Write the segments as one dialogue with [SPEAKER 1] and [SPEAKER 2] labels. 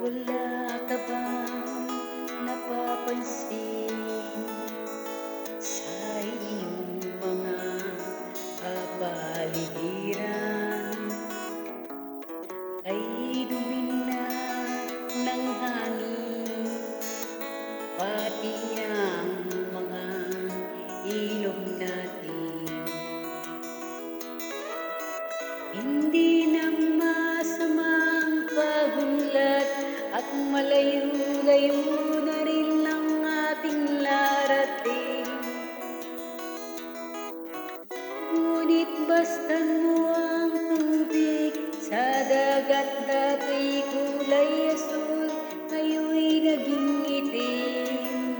[SPEAKER 1] Wala ka bang napapansin sa iyong mga kapaligiran? Ay dumi na ng hangin, pati ang mga ilog natin. Hindi na masamang pagunlad at malayo-layo na rin ang ating larating. Ngunit basta't mo ang tubig sa dagat, dato'y kulay asul, ngayon'y naging itim.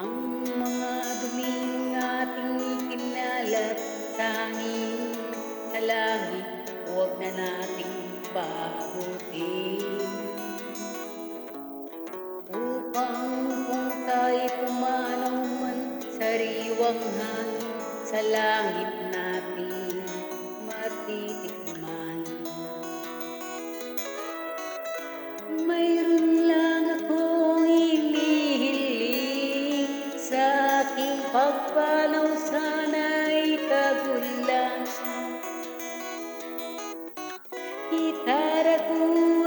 [SPEAKER 1] Ang mga duming ating ikinalat sa hangin, sa langit, huwag na nating paabutin. Upang kung tayo'y pumanaw man, sariwang hangin sa langit natin matitikman. Mayroon lang akong hinihiling, sa aking pagpanaw sana'y kagulang. Gitara ko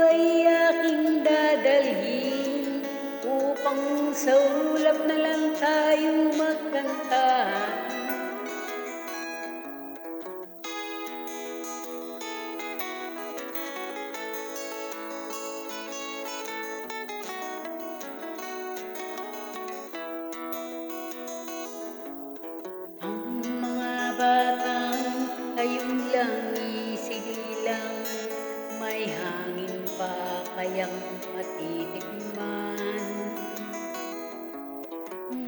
[SPEAKER 1] ay aking dadalhin, upang sa ulap na lang tayo magkantahan. Ang mga batang ngayon lang isilang, may hangin pa kayang matitikman.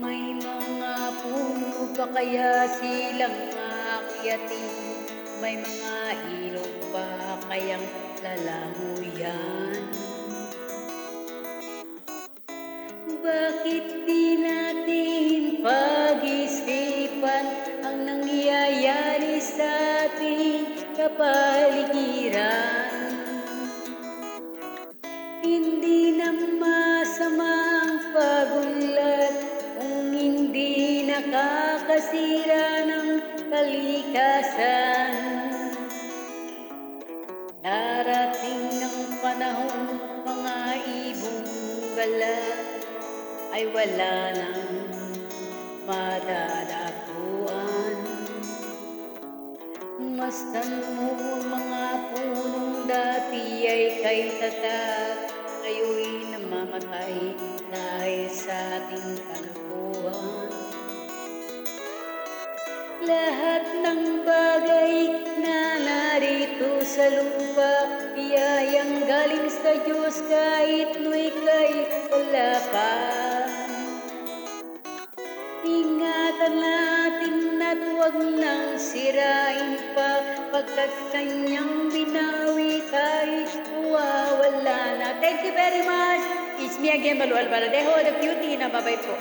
[SPEAKER 1] May mga puno pa kaya silang aakyatin, may mga ilog pa kayang lalamuyan. Bakit di natin pag-isipan ang nangyayari sa ating kapaligiran? Hindi na masama ang pagunlad kung hindi nakakasira ng kalikasan. Darating ng panahon, mga ibong gala ay wala nang madadapuan. Masdan mo mga punong dati ay kay tatag, ngayon'y namamatay dahil sa ating kalokohan. Lahat ng bagay na narito sa lupa, biyayang galing sa Diyos, kahit no'y wala pa. Ingatan natin at huwag nang sirain pa, pagkat kanyang binawi kahit mawawala na. Thank you very much. It's me again, Malu Alvaradejo, the cutie na babay po.